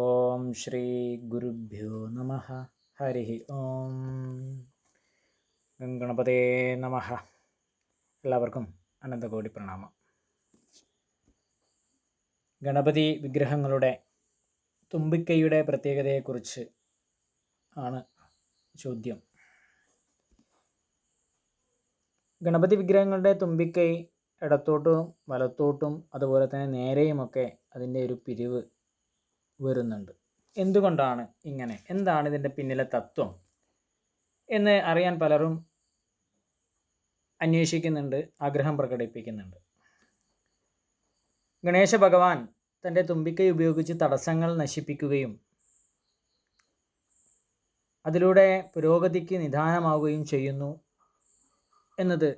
ഓം ശ്രീ ഗുരുഭ്യോ നമഃ. ഹരി ഓം. ഗണപതേ നമഃ. എല്ലാവർക്കും അനന്തകോടി പ്രണാമം. ഗണപതി വിഗ്രഹങ്ങളുടെ തുമ്പിക്കൈയുടെ പ്രത്യേകതയെക്കുറിച്ച് ആണ് ചോദ്യം. ഗണപതി വിഗ്രഹങ്ങളുടെ തുമ്പിക്കൈ ഇടത്തോട്ടും വലത്തോട്ടും അതുപോലെ തന്നെ നേരെയുമൊക്കെ അതിൻ്റെ ഒരു പിരിവ് വരുന്നുണ്ട്. എന്തുകൊണ്ടാണ് ഇങ്ങനെ? എന്താണ് ഇതിൻ്റെ പിന്നിലെ തത്വം എന്ന് അറിയാൻ പലരും അന്വേഷിക്കുന്നുണ്ട്, ആഗ്രഹം പ്രകടിപ്പിക്കുന്നുണ്ട്. ഗണേശ ഭഗവാൻ തൻ്റെ തുമ്പിക്കൈ ഉപയോഗിച്ച് തടസ്സങ്ങൾ നശിപ്പിക്കുകയും അതിലൂടെ പുരോഗതിക്ക് നിദാനമാവുകയും ചെയ്യുന്നു എന്നത്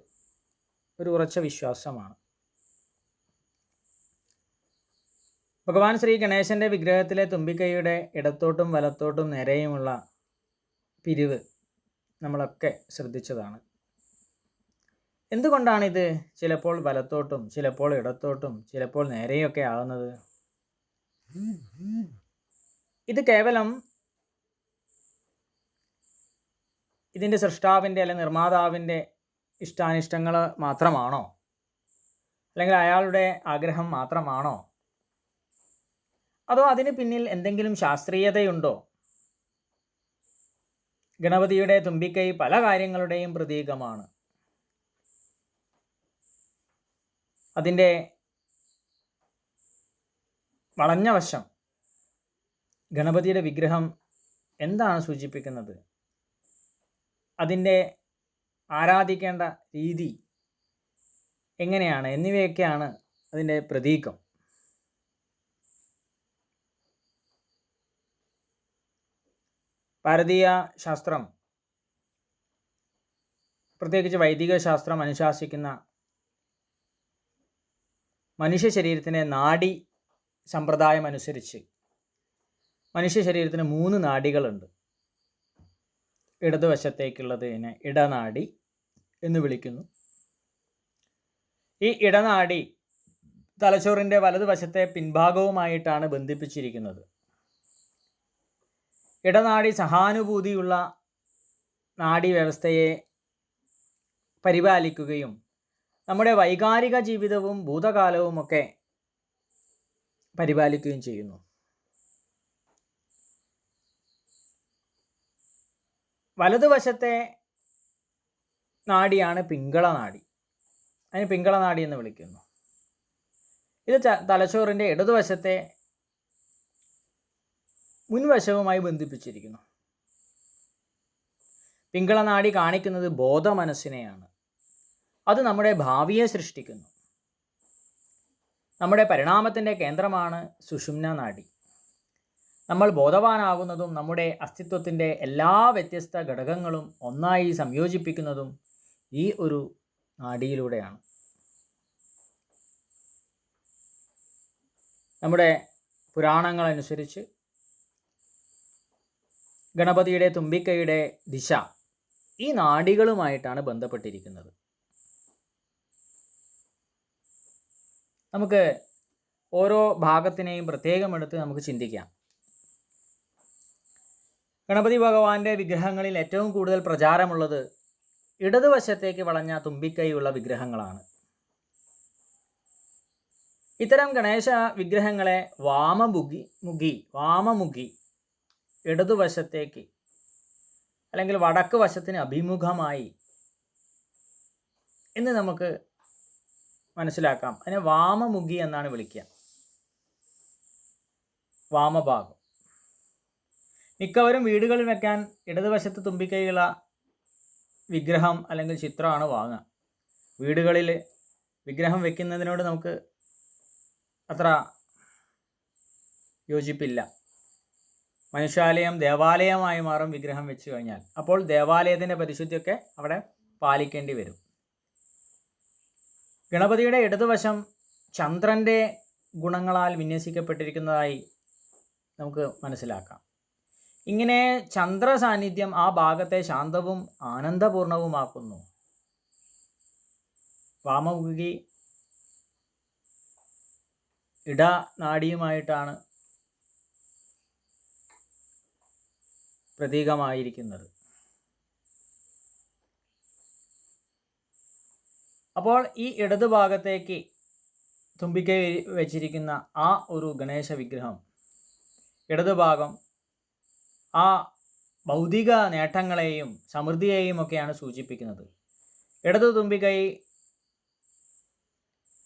ഒരു ഉറച്ച വിശ്വാസമാണ്. ഭഗവാൻ ശ്രീ ഗണേശൻ്റെ വിഗ്രഹത്തിലെ തുമ്പിക്കൈയുടെ ഇടത്തോട്ടും വലത്തോട്ടും നേരെയുമുള്ള പിരിവ് നമ്മളൊക്കെ ശ്രദ്ധിച്ചതാണ്. എന്തുകൊണ്ടാണിത് ചിലപ്പോൾ വലത്തോട്ടും ചിലപ്പോൾ ഇടത്തോട്ടും ചിലപ്പോൾ നേരെയൊക്കെ ആകുന്നത്? ഇത് കേവലം ഇതിൻ്റെ സൃഷ്ടാവിൻ്റെ അല്ലെങ്കിൽ നിർമ്മാതാവിൻ്റെ ഇഷ്ടാനിഷ്ടങ്ങൾ മാത്രമാണോ? അല്ലെങ്കിൽ അയാളുടെ ആഗ്രഹം മാത്രമാണോ? അതോ അതിന് പിന്നിൽ എന്തെങ്കിലും ശാസ്ത്രീയതയുണ്ടോ? ഗണപതിയുടെ തുമ്പിക്കൈ പല കാര്യങ്ങളുടെയും പ്രതീകമാണ്. അതിൻ്റെ വളഞ്ഞ വശം, ഗണപതിയുടെ വിഗ്രഹം എന്താണ് സൂചിപ്പിക്കുന്നത്, അതിൻ്റെ ആരാധിക്കേണ്ട രീതി എങ്ങനെയാണ് എന്നിവയൊക്കെയാണ് അതിൻ്റെ പ്രതീകം. ഭാരതീയ ശാസ്ത്രം, പ്രത്യേകിച്ച് വൈദിക ശാസ്ത്രം അനുശാസിക്കുന്ന മനുഷ്യ ശരീരത്തിൻ്റെ നാഡി സമ്പ്രദായം അനുസരിച്ച് മനുഷ്യ ശരീരത്തിന് 3 നാഡികളുണ്ട്. ഇടതുവശത്തേക്കുള്ളതിനെ ഇടനാഡി എന്ന് വിളിക്കുന്നു. ഈ ഇടനാഡി തലച്ചോറിൻ്റെ വലതുവശത്തെ പിൻഭാഗവുമായിട്ടാണ് ബന്ധിപ്പിച്ചിരിക്കുന്നത്. ഇടനാഡി സഹാനുഭൂതിയുള്ള നാഡി വ്യവസ്ഥയെ പരിപാലിക്കുകയും നമ്മുടെ വൈകാരിക ജീവിതവും ഭൂതകാലവുമൊക്കെ പരിപാലിക്കുകയും ചെയ്യുന്നു. വലതുവശത്തെ നാഡിയാണ് പിംഗളനാഡി. അതിന് പിംഗളനാഡി എന്ന് വിളിക്കുന്നു. ഇത് തലച്ചോറിൻ്റെ ഇടതുവശത്തെ മുൻവശവുമായി ബന്ധിപ്പിച്ചിരിക്കുന്നു. പിംഗളനാഡി കാണിക്കുന്നത് ബോധമനസ്സിനെയാണ്. അത് നമ്മുടെ ഭാവിയെ സൃഷ്ടിക്കുന്നു. നമ്മുടെ പരിണാമത്തിൻ്റെ കേന്ദ്രമാണ് സുഷുമ്ന നാഡി. നമ്മൾ ബോധവാനാകുന്നതും നമ്മുടെ അസ്തിത്വത്തിൻ്റെ എല്ലാ വ്യത്യസ്ത ഘടകങ്ങളും ഒന്നായി സംയോജിപ്പിക്കുന്നതും ഈ ഒരു നാഡിയിലൂടെയാണ്. നമ്മുടെ പുരാണങ്ങളനുസരിച്ച് ഗണപതിയുടെ തുമ്പിക്കൈയുടെ ദിശ ഈ നാഡികളുമായിട്ടാണ് ബന്ധപ്പെട്ടിരിക്കുന്നത്. നമുക്ക് ഓരോ ഭാഗത്തിനെയും പ്രത്യേകം എടുത്ത് നമുക്ക് ചിന്തിക്കാം. ഗണപതി ഭഗവാന്റെ വിഗ്രഹങ്ങളിൽ ഏറ്റവും കൂടുതൽ പ്രചാരമുള്ളത് ഇടതുവശത്തേക്ക് വളഞ്ഞ തുമ്പിക്കൈയുള്ള വിഗ്രഹങ്ങളാണ്. ഇത്തരം ഗണേശ വിഗ്രഹങ്ങളെ വാമമുഖി ഇടതുവശത്തേക്ക് അല്ലെങ്കിൽ വടക്ക് വശത്തിന് അഭിമുഖമായി എന്ന് നമുക്ക് മനസ്സിലാക്കാം. അതിനെ വാമമുഖി എന്നാണ് വിളിക്കുക, വാമഭാഗം. മിക്കവരും വീടുകളിൽ വെക്കാൻ ഇടതുവശത്ത് തുമ്പിക്കൈയുള്ള വിഗ്രഹം അല്ലെങ്കിൽ ചിത്രമാണ് വാങ്ങുക. വീടുകളിൽ വിഗ്രഹം വെക്കുന്നതിനോട് നമുക്ക് അത്ര യോജിപ്പില്ല. മനുഷ്യാലയം ദേവാലയമായി മാറും വിഗ്രഹം വെച്ച് കഴിഞ്ഞാൽ. അപ്പോൾ ദേവാലയത്തിൻ്റെ പരിശുദ്ധിയൊക്കെ അവിടെ പാലിക്കേണ്ടി വരും. ഗണപതിയുടെ ഇടതുവശം ചന്ദ്രൻ്റെ ഗുണങ്ങളാൽ വിന്യസിക്കപ്പെട്ടിരിക്കുന്നതായി നമുക്ക് മനസ്സിലാക്കാം. ഇങ്ങനെ ചന്ദ്ര സാന്നിധ്യം ആ ഭാഗത്തെ ശാന്തവും ആനന്ദപൂർണവുമാക്കുന്നു. വാമമുഖി ഇടനാഡിയുമായിട്ടാണ് പ്രതീകമായിരിക്കുന്നത്. അപ്പോൾ ഈ ഇടതുഭാഗത്തേക്ക് തുമ്പിക്കൈ വെച്ചിരിക്കുന്ന ആ ഒരു ഗണേശ വിഗ്രഹം, ഇടതുഭാഗം ആ ഭൗതിക നേട്ടങ്ങളെയും സമൃദ്ധിയെയും ഒക്കെയാണ് സൂചിപ്പിക്കുന്നത്. ഇടതു തുമ്പിക്കൈ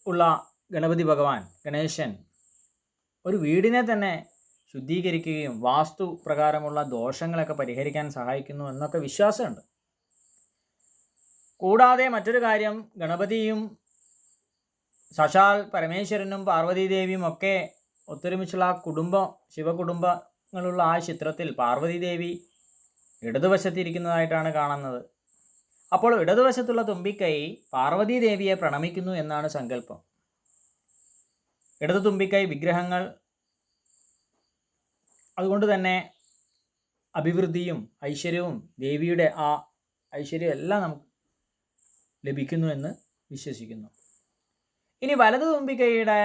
ഉള്ള ഗണപതി ഭഗവാൻ, ഗണേശൻ, ഒരു വീടിനെ തന്നെ ശുദ്ധീകരിക്കുകയും വാസ്തു പ്രകാരമുള്ള ദോഷങ്ങളൊക്കെ പരിഹരിക്കാൻ സഹായിക്കുന്നു എന്നൊക്കെ വിശ്വാസമുണ്ട്. കൂടാതെ മറ്റൊരു കാര്യം, ഗണപതിയും സാക്ഷാൽ പരമേശ്വരനും പാർവതീദേവിയും ഒക്കെ ഒത്തൊരുമിച്ചുള്ള ശിവകുടുംബങ്ങളുള്ള ആ ചിത്രത്തിൽ പാർവതീദേവി ഇടതുവശത്തിരിക്കുന്നതായിട്ടാണ് കാണുന്നത്. അപ്പോൾ ഇടതുവശത്തുള്ള തുമ്പിക്കൈ പാർവതീദേവിയെ പ്രണമിക്കുന്നു എന്നാണ് സങ്കല്പം. ഇടതു തുമ്പിക്കൈ വിഗ്രഹങ്ങൾ അതുകൊണ്ട് തന്നെ അഭിവൃദ്ധിയും ഐശ്വര്യവും ദേവിയുടെ ആ ഐശ്വര്യം എല്ലാം നമുക്ക് ലഭിക്കുന്നു എന്ന് വിശ്വസിക്കുന്നു. ഇനി വലതു തുമ്പിക്കൈയുടെ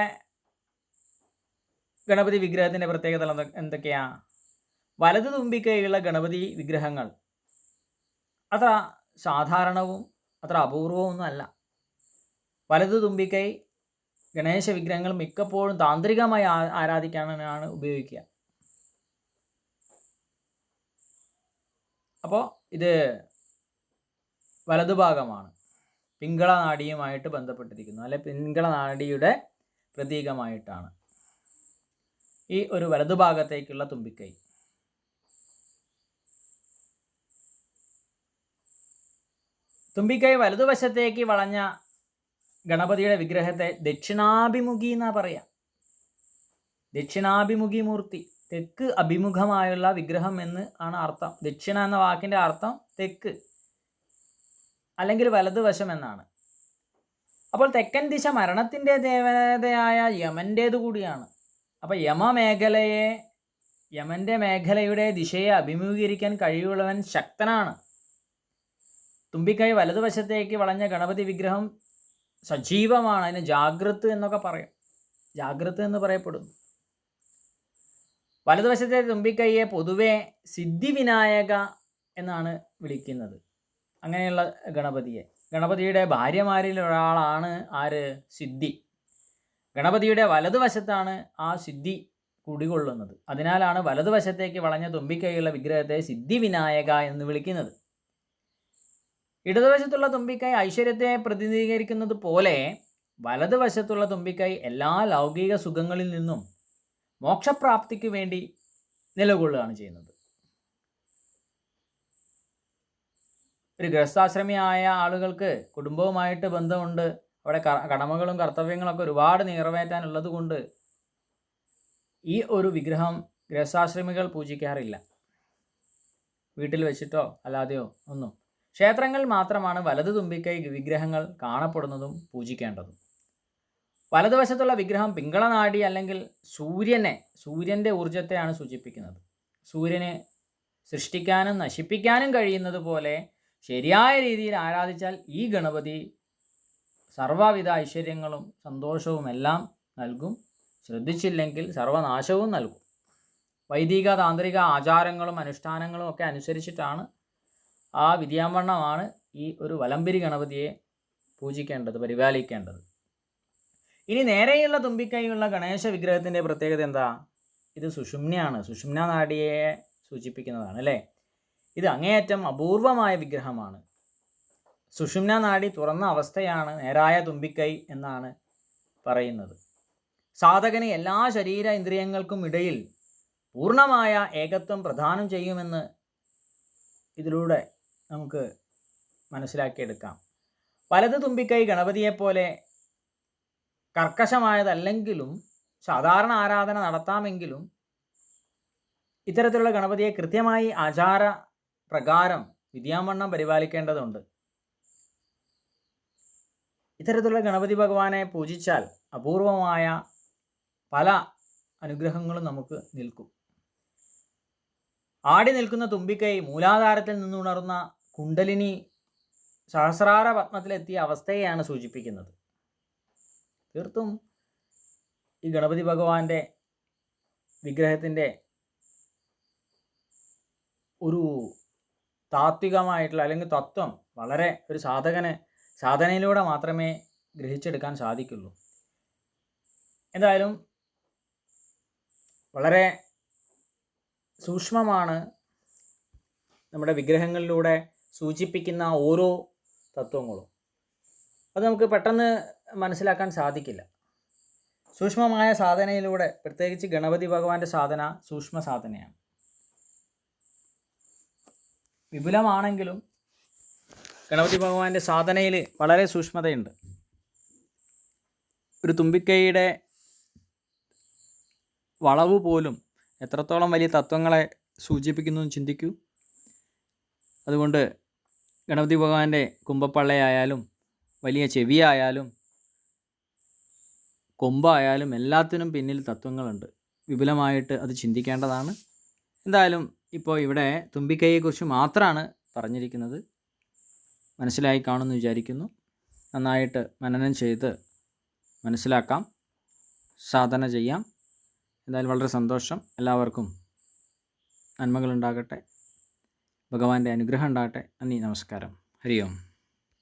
ഗണപതി വിഗ്രഹത്തിൻ്റെ പ്രത്യേകത എന്തൊക്കെയാ? വലതു തുമ്പിക്കൈയുള്ള ഗണപതി വിഗ്രഹങ്ങൾ അത്ര സാധാരണവും അത്ര അപൂർവമൊന്നും അല്ല. വലതു തുമ്പിക്കൈ ഗണേശ വിഗ്രഹങ്ങൾ മിക്കപ്പോഴും താന്ത്രികമായി ആരാധിക്കാനാണ് ഉപയോഗിക്കുക. അപ്പോൾ ഇത് വലതുഭാഗമാണ്, പിങ്കള നാഡിയുമായിട്ട് ബന്ധപ്പെട്ടിരിക്കുന്നു, അല്ലെ പിങ്കള നാഡിയുടെ പ്രതീകമായിട്ടാണ് ഈ ഒരു വലതുഭാഗത്തേക്കുള്ള തുമ്പിക്കൈ. തുമ്പിക്കൈ വലതുവശത്തേക്ക് വളഞ്ഞ ഗണപതിയുടെ വിഗ്രഹത്തെ ദക്ഷിണാഭിമുഖി എന്നാ പറയാം. ദക്ഷിണാഭിമുഖി മൂർത്തി, തെക്ക് അഭിമുഖമായുള്ള വിഗ്രഹം എന്ന് ആണ് അർത്ഥം. ദക്ഷിണ എന്ന വാക്കിൻ്റെ അർത്ഥം തെക്ക് അല്ലെങ്കിൽ വലതുവശം എന്നാണ്. അപ്പോൾ തെക്കൻ ദിശ മരണത്തിൻ്റെ ദേവതയായ യമൻ്റേതു കൂടിയാണ്. അപ്പോൾ യമൻ്റെ മേഖലയുടെ ദിശയെ അഭിമുഖീകരിക്കാൻ കഴിവുള്ളവൻ ശക്തനാണ്. തുമ്പിക്കൈ വലതുവശത്തേക്ക് വളഞ്ഞ ഗണപതി വിഗ്രഹം സജീവമാണ്. അതിന് ജാഗ്രത് എന്നൊക്കെ പറയും, ജാഗ്രത് എന്ന് പറയപ്പെടുന്നു. വലതുവശത്തെ തുമ്പിക്കൈയെ പൊതുവെ സിദ്ധിവിനായക എന്നാണ് വിളിക്കുന്നത്. അങ്ങനെയുള്ള ഗണപതിയുടെ ഭാര്യമാരിൽ ഒരാളാണ് ആര്? സിദ്ധി. ഗണപതിയുടെ വലതുവശത്താണ് ആ സിദ്ധി കുടികൊള്ളുന്നത്. അതിനാലാണ് വലതുവശത്തേക്ക് വളഞ്ഞ തുമ്പിക്കൈയുള്ള വിഗ്രഹത്തെ സിദ്ധിവിനായക എന്ന് വിളിക്കുന്നത്. ഇടതുവശത്തുള്ള തുമ്പിക്കൈ ഐശ്വര്യത്തെ പ്രതിനിധീകരിക്കുന്നത് പോലെ വലതുവശത്തുള്ള തുമ്പിക്കൈ എല്ലാ ലൗകിക സുഖങ്ങളിൽ നിന്നും മോക്ഷപ്രാപ്തിക്ക് വേണ്ടി നിലകൊള്ളുകയാണ് ചെയ്യുന്നത്. ഒരു ഗൃഹസ്ഥാശ്രമിയായ ആളുകൾക്ക് കുടുംബവുമായിട്ട് ബന്ധമുണ്ട്. അവിടെ കടമകളും കർത്തവ്യങ്ങളൊക്കെ ഒരുപാട് നിറവേറ്റാനുള്ളത് കൊണ്ട് ഈ ഒരു വിഗ്രഹം ഗൃഹസ്ഥാശ്രമികൾ പൂജിക്കാറില്ല, വീട്ടിൽ വെച്ചിട്ടോ അല്ലാതെയോ ഒന്നും. ക്ഷേത്രങ്ങളിൽ മാത്രമാണ് വലതു തുമ്പിക്കൈ വിഗ്രഹങ്ങൾ കാണപ്പെടുന്നതും പൂജിക്കേണ്ടതും. വലതുവശത്തുള്ള വിഗ്രഹം പിങ്കളനാഡി അല്ലെങ്കിൽ സൂര്യൻ്റെ ഊർജത്തെയാണ് സൂചിപ്പിക്കുന്നത്. സൂര്യനെ സൃഷ്ടിക്കാനും നശിപ്പിക്കാനും കഴിയുന്നത് പോലെ ശരിയായ രീതിയിൽ ആരാധിച്ചാൽ ഈ ഗണപതി സർവ്വവിധ ഐശ്വര്യങ്ങളും സന്തോഷവും എല്ലാം നൽകും. ശ്രദ്ധിച്ചില്ലെങ്കിൽ സർവനാശവും നൽകും. വൈദിക താന്ത്രിക ആചാരങ്ങളും അനുഷ്ഠാനങ്ങളും ഒക്കെ അനുസരിച്ചിട്ടാണ്, ആ വിധിയാവണ്ണമാണ് ഈ ഒരു വലംപിരി ഗണപതിയെ പൂജിക്കേണ്ടത്, പരിപാലിക്കേണ്ടത്. ഇനി നേരെയുള്ള തുമ്പിക്കൈയുള്ള ഗണേശ വിഗ്രഹത്തിൻ്റെ പ്രത്യേകത എന്താ? ഇത് സുഷുമ്നയാണ്, സുഷുമ്ന നാഡിയെ സൂചിപ്പിക്കുന്നതാണ് അല്ലേ. ഇത് അങ്ങേയറ്റം അപൂർവമായ വിഗ്രഹമാണ്. സുഷുമ്ന നാഡി തുറന്ന അവസ്ഥയാണ് നേരായ തുമ്പിക്കൈ എന്നാണ് പറയുന്നത്. സാധകന് എല്ലാ ശരീര ഇന്ദ്രിയങ്ങൾക്കും ഇടയിൽ പൂർണ്ണമായ ഏകത്വം പ്രദാനം ചെയ്യുമെന്ന് ഇതിലൂടെ നമുക്ക് മനസ്സിലാക്കിയെടുക്കാം. വലത് തുമ്പിക്കൈ ഗണപതിയെപ്പോലെ കർക്കശമായതല്ലെങ്കിലും സാധാരണ ആരാധന നടത്താമെങ്കിലും ഇത്തരത്തിലുള്ള ഗണപതിയെ കൃത്യമായി ആചാര പ്രകാരം വിദ്യാവണ്ണം പരിപാലിക്കേണ്ടതുണ്ട്. ഇത്തരത്തിലുള്ള ഗണപതി ഭഗവാനെ പൂജിച്ചാൽ അപൂർവമായ പല അനുഗ്രഹങ്ങളും നമുക്ക് നിൽക്കും. ആടി നിൽക്കുന്ന തുമ്പിക്കൈ മൂലാധാരത്തിൽ നിന്നുണർന്ന കുണ്ടലിനി സഹസ്രാര പത്മത്തിലെത്തിയ അവസ്ഥയെയാണ് സൂചിപ്പിക്കുന്നത്. തീർത്തും ഈ ഗണപതി ഭഗവാന്റെ വിഗ്രഹത്തിൻ്റെ ഒരു താത്വികമായിട്ടുള്ള അല്ലെങ്കിൽ തത്വം വളരെ ഒരു സാധനയിലൂടെ മാത്രമേ ഗ്രഹിച്ചെടുക്കാൻ സാധിക്കുള്ളൂ. എന്തായാലും വളരെ സൂക്ഷ്മമാണ് നമ്മുടെ വിഗ്രഹങ്ങളിലൂടെ സൂചിപ്പിക്കുന്ന ഓരോ തത്വങ്ങളും. അത് നമുക്ക് പെട്ടെന്ന് മനസ്സിലാക്കാൻ സാധിക്കില്ല. സൂക്ഷ്മമായ സാധനയിലൂടെ, പ്രത്യേകിച്ച് ഗണപതി ഭഗവാന്റെ സാധന സൂക്ഷ്മ സാധനയാണ്. വിപുലമാണെങ്കിലും ഗണപതി ഭഗവാന്റെ സാധനയിൽ വളരെ സൂക്ഷ്മതയുണ്ട്. ഒരു തുമ്പിക്കൈയുടെ വളവ് പോലും എത്രത്തോളം വലിയ തത്വങ്ങളെ സൂചിപ്പിക്കുന്നു എന്ന് ചിന്തിക്കൂ. അതുകൊണ്ട് ഗണപതി ഭഗവാന്റെ കുംഭപ്പള്ളയായാലും വലിയ ചെവിയായാലും കൊമ്പായാലും എല്ലാത്തിനും പിന്നിൽ തത്വങ്ങളുണ്ട്. വിപുലമായിട്ട് അത് ചിന്തിക്കേണ്ടതാണ്. എന്തായാലും ഇപ്പോൾ ഇവിടെ തുമ്പിക്കൈയെക്കുറിച്ച് മാത്രമാണ് പറഞ്ഞിരിക്കുന്നത്. മനസ്സിലായി കാണുമെന്ന് വിചാരിക്കുന്നു. നന്നായിട്ട് മനനം ചെയ്ത് മനസ്സിലാക്കാം, സാധന ചെയ്യാം. എന്തായാലും വളരെ സന്തോഷം. എല്ലാവർക്കും നന്മകളുണ്ടാകട്ടെ, ഭഗവാന്റെ അനുഗ്രഹം ഉണ്ടാകട്ടെ. നന്ദി, നമസ്കാരം. ഹരി ഓം.